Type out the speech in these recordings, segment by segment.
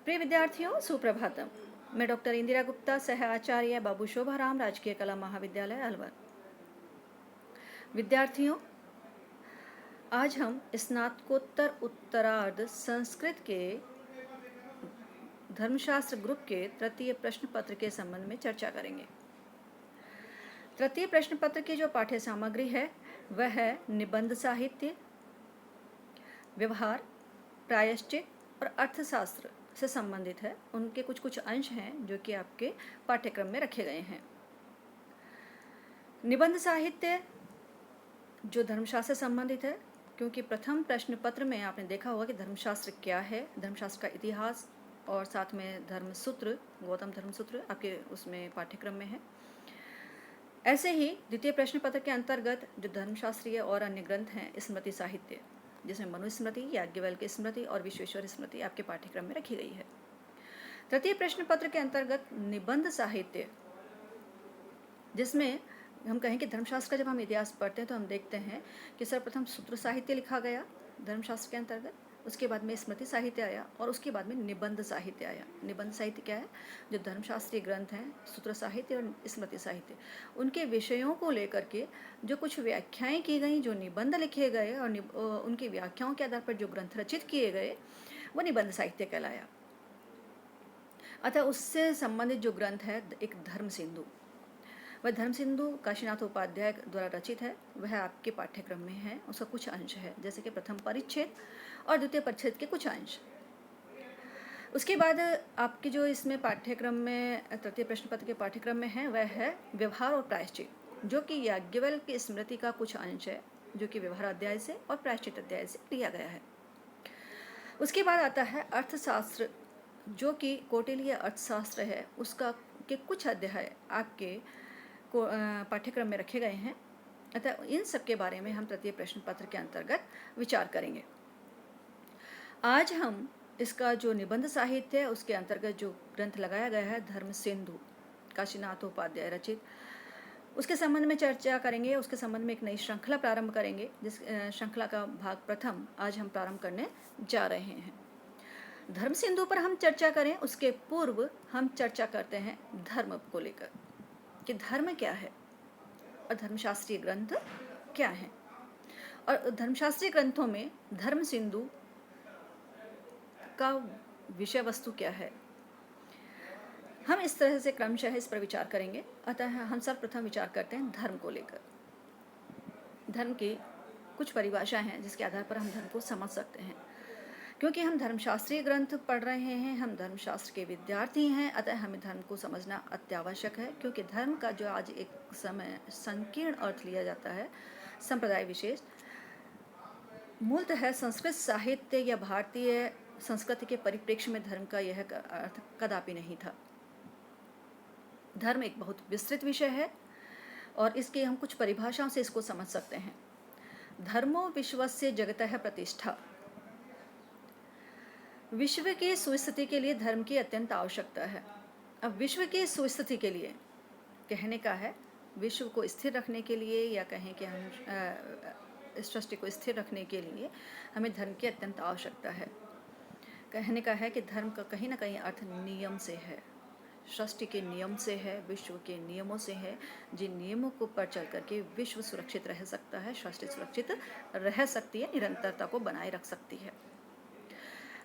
प्रिय विद्यार्थियों, सुप्रभातम। मैं डॉक्टर इंदिरा गुप्ता, सह आचार्य बाबू शोभाराम, राजकीय कला महाविद्यालय अलवर। विद्यार्थियों, आज हम स्नातकोत्तर उत्तरार्ध संस्कृत के धर्मशास्त्र ग्रुप के तृतीय प्रश्न पत्र के संबंध में चर्चा करेंगे। तृतीय प्रश्न पत्र की जो पाठ्य सामग्री है वह है निबंध साहित्य, व्यवहार, प्रायश्चित और अर्थशास्त्र से संबंधित है। उनके कुछ कुछ अंश हैं जो कि आपके पाठ्यक्रम में रखे गए हैं। निबंध साहित्य जो धर्मशास्त्र से संबंधित है, क्योंकि प्रथम प्रश्न पत्र में आपने देखा होगा कि धर्मशास्त्र क्या है, धर्मशास्त्र का इतिहास और साथ में धर्मसूत्र, गौतम धर्मसूत्र आपके उसमें पाठ्यक्रम में है। ऐसे ही द्वितीय प्रश्न पत्र के अंतर्गत जो धर्मशास्त्रीय और अन्य ग्रंथ हैं, स्मृति साहित्य, जिसमें मनुस्मृति, याज्ञवल्क्य स्मृति और विश्वेश्वर स्मृति आपके पाठ्यक्रम में रखी गई है। तृतीय प्रश्न पत्र के अंतर्गत निबंध साहित्य, जिसमें हम कहें कि धर्मशास्त्र का जब हम इतिहास पढ़ते हैं तो हम देखते हैं कि सर्वप्रथम सूत्र साहित्य लिखा गया धर्मशास्त्र के अंतर्गत, उसके बाद में स्मृति साहित्य आया और उसके बाद में निबंध साहित्य आया। निबंध साहित्य क्या है? जो धर्मशास्त्रीय ग्रंथ हैं, सूत्र साहित्य और स्मृति साहित्य, उनके विषयों को लेकर के जो कुछ व्याख्याएं की गई, जो निबंध लिखे गए और उनकी व्याख्याओं के आधार पर जो ग्रंथ रचित किए गए, वो निबंध साहित्य कहलाया। अतः उससे संबंधित जो ग्रंथ है एक धर्म सिंधु, वह धर्म सिंधु काशीनाथ उपाध्याय द्वारा रचित है, वह आपके पाठ्यक्रम में है। उसका कुछ अंश है, जैसे कि प्रथम परिच्छेद और द्वितीय परिच्छेद के कुछ अंश। उसके बाद आपके जो इसमें पाठ्यक्रम में तृतीय प्रश्न पत्र के पाठ्यक्रम में है वह है व्यवहार और प्रायश्चित, जो कि याज्ञवल्क्य की स्मृति का कुछ अंश है, जो कि व्यवहार अध्याय से और प्रायश्चित अध्याय से लिया गया है। उसके बाद आता है अर्थशास्त्र, जो कि कौटिल्य अर्थशास्त्र है, उसका के कुछ अध्याय आपके को पाठ्यक्रम में रखे गए हैं। अतः इन सब के बारे में हम तृतीय प्रश्न पत्र के अंतर्गत विचार करेंगे। आज हम इसका जो निबंध साहित्य है उसके अंतर्गत जो ग्रंथ लगाया गया है धर्म सिंधु काशीनाथ उपाध्याय रचित, उसके संबंध में चर्चा करेंगे। उसके संबंध में एक नई श्रृंखला प्रारंभ करेंगे, जिस श्रृंखला का भाग प्रथम आज हम प्रारंभ करने जा रहे हैं। धर्म सिंधु पर हम चर्चा करें उसके पूर्व हम चर्चा करते हैं धर्म को लेकर कि धर्म क्या है और धर्मशास्त्रीय ग्रंथ क्या है, और धर्मशास्त्रीय ग्रंथों में धर्म सिंधु का विषय वस्तु क्या है। हम इस तरह से क्रमशः इस पर विचार करेंगे। अतः हम सर्वप्रथम विचार करते हैं धर्म को लेकर। धर्म की कुछ परिभाषाएं हैं जिसके आधार पर हम धर्म को समझ सकते हैं। क्योंकि हम धर्मशास्त्रीय ग्रंथ पढ़ रहे हैं, हम धर्मशास्त्र के विद्यार्थी हैं, अतः हमें धर्म को समझना अत्यावश्यक है। क्योंकि धर्म का जो आज एक समय संकीर्ण अर्थ लिया जाता है, संप्रदाय विशेष, मूलतः है संस्कृत साहित्य या भारतीय संस्कृति के परिप्रेक्ष्य में धर्म का यह अर्थ कदापि नहीं था। धर्म एक बहुत विस्तृत विषय है और इसके हम कुछ परिभाषाओं से इसको समझ सकते हैं। धर्मो विश्वस्य जगतः प्रतिष्ठा, विश्व की सुस्थिति के लिए धर्म की अत्यंत आवश्यकता है। अब विश्व की सुस्थिति के लिए कहने का है, विश्व को स्थिर रखने के लिए या कहें कि हम इस सृष्टि को स्थिर रखने के लिए हमें धर्म की अत्यंत आवश्यकता है। कहने का है कि धर्म का कहीं ना कहीं अर्थ नियम से है, सृष्टि के नियम से है, विश्व के नियमों से है, जिन नियमों को पर चल करके विश्व सुरक्षित रह सकता है, सृष्टि सुरक्षित रह सकती है, निरंतरता को बनाए रख सकती है।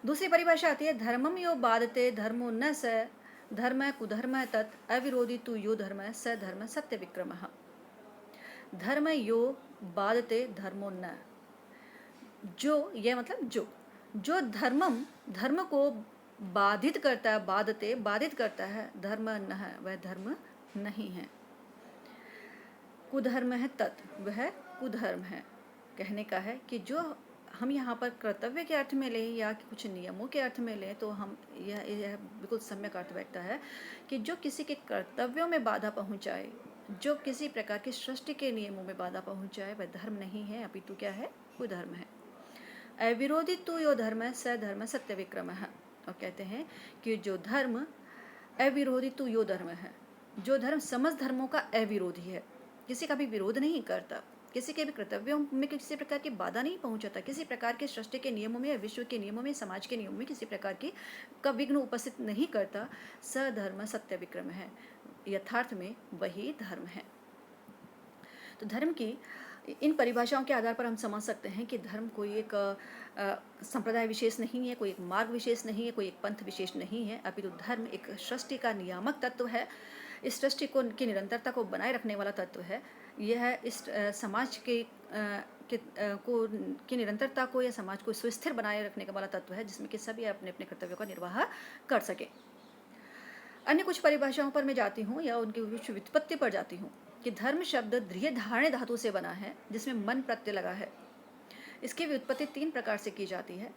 दूसरी परिभाषा आती है धर्मम यो बाधते धर्मो न स धर्म कुधर्म तत् अविरोधी तु यो धर्म स धर्म सत्य विक्रम। धर्म यो बाधते धर्मो न, जो यह मतलब जो धर्मम धर्म को बाधित करता है, बाधते बाधित करता है, धर्म न है वह धर्म नहीं है, कुधर्म है तत् वह कुधर्म है। कहने का है कि जो हम यहाँ पर कर्तव्य के अर्थ में लें या कुछ नियमों के अर्थ में लें तो हम यह बिल्कुल सम्यक अर्थ बैठता है कि जो किसी के कर्तव्यों में बाधा पहुँचाए, जो किसी प्रकार की सृष्टि के नियमों में बाधा पहुँचाए, वह धर्म नहीं है, अपितु क्या है, कुधर्म है। अविरोधी तु यो धर्म स धर्म सत्य विक्रम है। और कहते हैं कि जो धर्म अविरोधी तु यो धर्म है, जो धर्म समस्त धर्मों का अविरोधी है, किसी का भी विरोध नहीं करता, किसी के भी कर्तव्यों में किसी प्रकार की बाधा नहीं पहुंचाता, किसी प्रकार के सृष्टि के नियमों में या विश्व के नियमों में, समाज के नियमों में किसी प्रकार की का विघ्न उपस्थित नहीं करता, सधर्म सत्य विक्रम है। यथार्थ में वही धर्म है। तो धर्म की इन परिभाषाओं के आधार पर हम समझ सकते हैं कि धर्म कोई एक संप्रदाय विशेष नहीं है, कोई एक मार्ग विशेष नहीं है, कोई एक पंथ विशेष नहीं है, अपितु धर्म एक सृष्टि का नियामक तत्व है। इस सृष्टि को की निरंतरता को बनाए रखने वाला तत्व है। यह इस समाज के को की निरंतरता को या समाज को सुस्थिर बनाए रखने वाला तत्व है, जिसमें कि सभी अपने अपने कर्तव्यों का निर्वाह कर सके। अन्य कुछ परिभाषाओं पर मैं जाती हूँ या उनकी कुछ व्युत्पत्ति पर जाती हूँ कि धर्म शब्द ध्रिय धारणे धातु से बना है, जिसमें मन प्रत्यय लगा है। इसकी व्युत्पत्ति 3 प्रकार से की जाती है।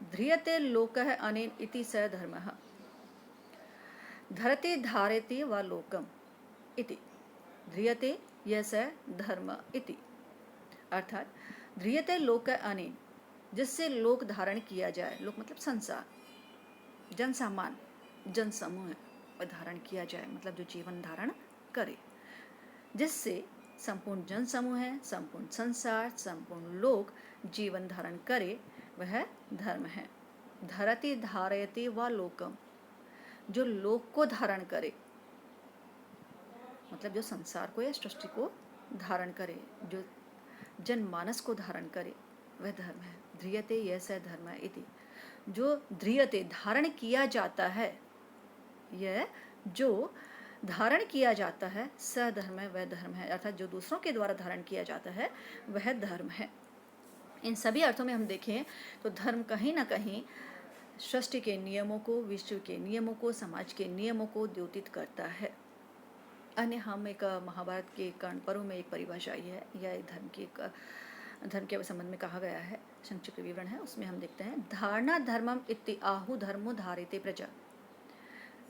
ध्रियते लोकः अनेन इति स धर्मः, धरते धारयते व लोकम इति, ध्रियते यह स धर्म इति। अर्थात ध्रियते लोक अनेन, जिससे लोक धारण किया जाए। लोक मतलब संसार, जन सामान्य, जन समूह पर धारण किया जाए, मतलब जो जीवन धारण करे, जिससे संपूर्ण जन समूह है, संपूर्ण संसार, संपूर्ण लोक जीवन धारण करे, वह धर्म है। धरति धारयति व लोकम, जो लोक को धारण करे, मतलब जो संसार को या सृष्टि को धारण करे, जो जनमानस को धारण करे, वह धर्म है। ध्रियते यह स धर्म इति, जो ध्रियते धारण किया जाता है, यह जो धारण किया जाता है, स धर्म है, वह धर्म है। अर्थात जो दूसरों के द्वारा धारण किया जाता है वह धर्म है। इन सभी अर्थों में हम देखें तो धर्म कहीं ना कहीं सृष्टि के नियमों को, विश्व के नियमों को, समाज के नियमों को द्योतित करता है। अन्य हम एक महाभारत के कर्ण पर्व में एक परिभाषा आई है, यह एक धर्म के संबंध में कहा गया है, संक्षिप्त विवरण है। उसमें हम देखते हैं, धारणा धर्मम इति आहु धर्मो धारिते प्रजा।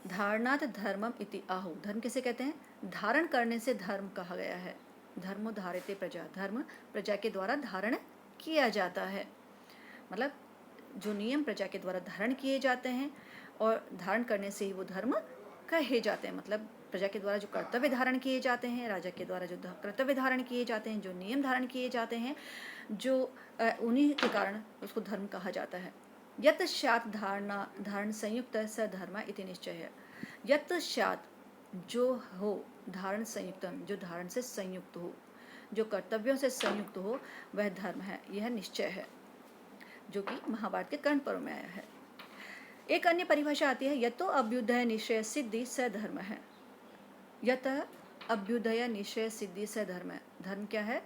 धारणात धर्मम इति आहु, धर्म किसे कहते हैं? धारण करने से धर्म कहा गया है। धर्मो धारिते प्रजा, धर्म प्रजा के द्वारा धारण किया जाता है, मतलब जो नियम प्रजा के द्वारा धारण किए जाते हैं और धारण करने से ही वो धर्म कहे जाते हैं। मतलब प्रजा के द्वारा जो कर्तव्य धारण किए जाते हैं, राजा के द्वारा जो कर्तव्य धारण किए जाते हैं, जो नियम धारण किए जाते हैं, जो उन्हीं के कारण उसको धर्म कहा जाता है। यत स्यात् धारण संयुक्त स धर्म इति निश्चय है। यत स्यात्, जो हो, धारण संयुक्तम, जो धारण से संयुक्त हो, जो कर्तव्यों से संयुक्त हो, वह धर्म है, यह निश्चय है, जो कि महाभारत के कर्ण पर्व में आया है। एक अन्य परिभाषा आती है, यतो अभ्युदय निश्चय सिद्धि स धर्म है। यत अभ्युदय निश्चय सिद्धि स धर्म है। धर्म क्या है?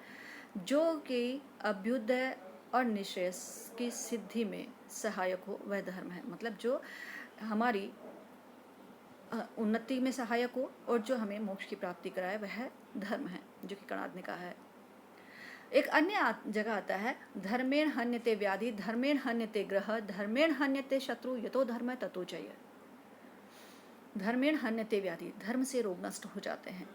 जो कि अभ्युदय और निश्चय की सिद्धि में सहायक हो, वह धर्म है। मतलब जो हमारी उन्नति में सहायक हो और जो हमें मोक्ष की प्राप्ति कराए, वह धर्म है, जो कि कणाद ने कहा है। एक अन्य जगह आता है, धर्मेण हन्यते व्याधि, धर्मेण हन्यते ग्रह, धर्मेण हन्यते शत्रु, यतो धर्म ततो जय। धर्मेण हन्यते व्याधि, धर्म से रोग नष्ट हो जाते हैं।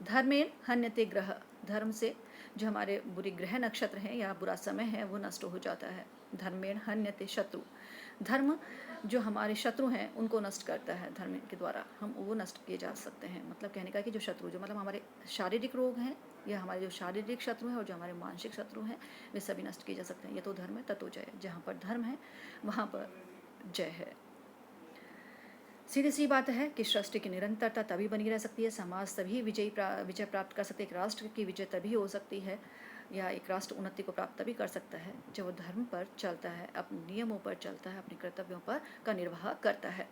धर्मेण हन्यते ग्रह, धर्म से जो हमारे बुरी ग्रह नक्षत्र हैं या बुरा समय है वो नष्ट हो जाता है। धर्मेण हन्यते शत्रु, धर्म जो हमारे शत्रु हैं उनको नष्ट करता है, धर्म के द्वारा हम वो नष्ट किए जा सकते हैं। मतलब कहने का कि जो शत्रु, जो मतलब हमारे शारीरिक रोग हैं या हमारे जो शारीरिक शत्रु हैं और जो हमारे मानसिक शत्रु हैं, वे सभी नष्ट किए जा सकते हैं। ये तो धर्म है ततो जय, जहाँ पर धर्म है वहाँ पर जय है। सीधी सी बात है कि सृष्टि की निरंतरता तभी बनी रह सकती है, समाज तभी विजय प्राप्त कर सकते हैं, एक राष्ट्र की विजय तभी हो सकती है या एक राष्ट्र उन्नति को प्राप्त तभी कर सकता है जब वो धर्म पर चलता है, अपने नियमों पर चलता है, अपने कर्तव्यों पर का निर्वाह करता है।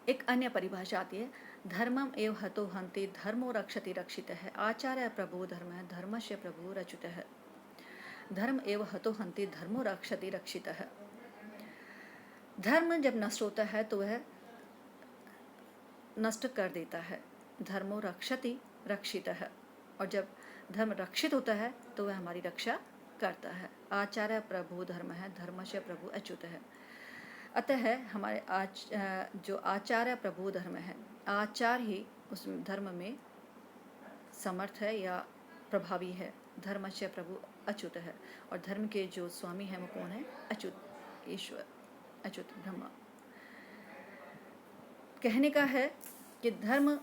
एक अन्य परिभाषा आती है, धर्मम एव हतो हन्ति धर्मो रक्षति रक्षितः, आचार्य प्रभु धर्म है, धर्मस्य प्रभु रचितः। धर्म एव हतो हन्ति धर्मो रक्षति रक्षितः। धर्म जब नष्ट होता है तो वह नष्ट कर देता है, धर्मो रक्षति रक्षितः। और जब धर्म रक्षित होता है तो वह हमारी रक्षा करता है। आचार्य प्रभु धर्म है, धर्मस्य प्रभु अच्युत है। अतः हमारे जो आचार्य प्रभु धर्म है, आचार ही उस धर्म में समर्थ है या प्रभावी है। धर्मस्य प्रभु अच्युत है, और धर्म के जो स्वामी हैं वो कौन है? अच्युत, ईश्वर, अच्युत ब्रह्मा। कहने का है कि धर्म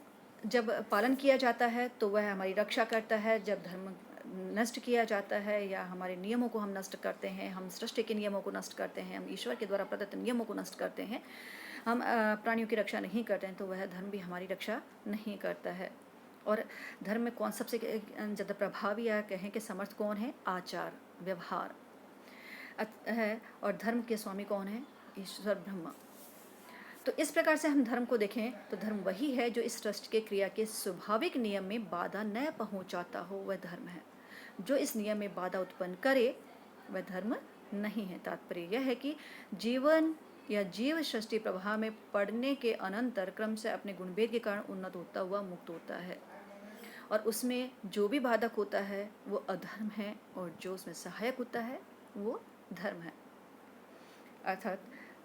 जब पालन किया जाता है तो वह हमारी रक्षा करता है, जब धर्म नष्ट किया जाता है या हमारे नियमों को हम नष्ट करते हैं, हम सृष्टि के नियमों को नष्ट करते हैं, हम ईश्वर के द्वारा प्रदत्त नियमों को नष्ट करते हैं, हम प्राणियों की रक्षा नहीं करते हैं, तो वह धर्म भी हमारी रक्षा नहीं करता है। और धर्म में कौन सबसे ज़्यादा प्रभावी या कहें कि समर्थ कौन है? आचार व्यवहार है। और धर्म के स्वामी कौन है? ईश्वर ब्रह्मा। तो इस प्रकार से हम धर्म को देखें तो धर्म वही है जो इस सृष्टि के क्रिया के स्वाभाविक नियम में बाधा न पहुंचाता हो, वह धर्म है। जो इस नियम में बाधा उत्पन्न करे वह धर्म नहीं है। तात्पर्य यह है कि जीवन या जीव सृष्टि प्रवाह में पड़ने के अनंतर क्रम से अपने गुणभेद के कारण उन्नत होता हुआ मुक्त होता है, और उसमें जो भी बाधक होता है वो अधर्म है, और जो उसमें सहायक होता है वो धर्म है। अर्थात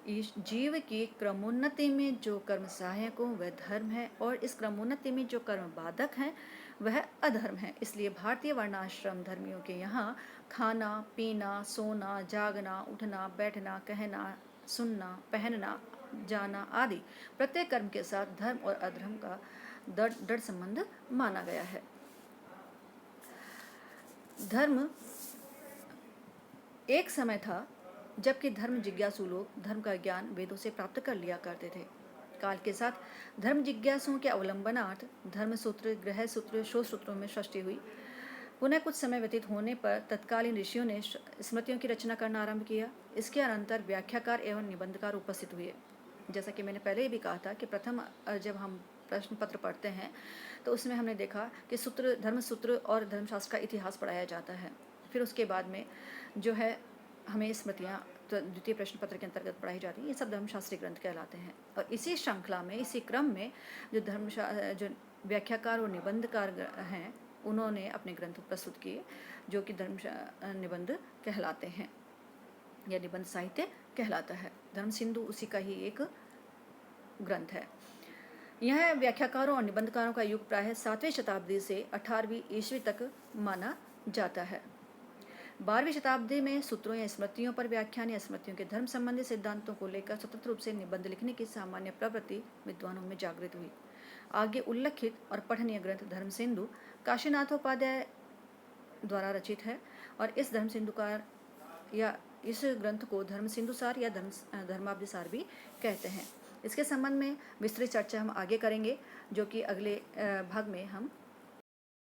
इस जीव की क्रमोन्नति में जो कर्म सहायक हो वह धर्म है, और इस क्रमोन्नति में जो कर्म बाधक हैं वह अधर्म है। इसलिए भारतीय वर्णाश्रम धर्मियों के यहाँ खाना पीना, सोना, जागना, उठना, बैठना, कहना, सुनना, पहनना, जाना आदि प्रत्येक कर्म के साथ धर्म और अधर्म का दृढ़ संबंध माना गया है। धर्म एक समय था जबकि धर्म जिज्ञासु लोग धर्म का ज्ञान वेदों से प्राप्त कर लिया करते थे। काल के साथ धर्म जिज्ञासुओं के अवलंबनार्थ धर्म सूत्र, गृह सूत्र, शोध सूत्रों में सृष्टि हुई। पुनः कुछ समय व्यतीत होने पर तत्कालीन ऋषियों ने स्मृतियों की रचना करना आरंभ किया। इसके अनंतर व्याख्याकार एवं निबंधकार उपस्थित हुए। जैसा कि मैंने पहले भी कहा था कि प्रथम जब हम प्रश्न पत्र पढ़ते हैं तो उसमें हमने देखा कि सूत्र, धर्म सूत्र और धर्मशास्त्र का इतिहास पढ़ाया जाता है। फिर उसके बाद में जो है हमें स्मृतियाँ तो द्वितीय प्रश्न पत्र के अंतर्गत पढ़ाई जाती है। ये सब धर्मशास्त्री ग्रंथ कहलाते हैं। और इसी श्रृंखला में, इसी क्रम में जो व्याख्याकार और निबंधकार हैं उन्होंने अपने ग्रंथ प्रस्तुत किए, जो कि धर्म निबंध कहलाते हैं या निबंध साहित्य कहलाता है। धर्म सिंधु उसी का ही एक ग्रंथ है। यह व्याख्याकारों और निबंधकारों का युग प्रायः 7वीं शताब्दी से 18वीं ईस्वी तक माना जाता है। 12वीं शताब्दी में सूत्रों या स्मृतियों पर व्याख्यान या स्मृतियों के धर्म संबंधी सिद्धांतों को लेकर स्वतंत्र रूप से निबंध लिखने की सामान्य प्रवृत्ति विद्वानों में जागृत हुई। आगे उल्लिखित और पठनीय ग्रंथ धर्म सिंधु काशीनाथोपाध्याय द्वारा रचित है, और इस धर्म सिंधुकार या इस ग्रंथ को धर्म सिंधुसार या धर्माब्दिसार भी कहते हैं। इसके संबंध में विस्तृत चर्चा हम आगे करेंगे, जो कि अगले भाग में हम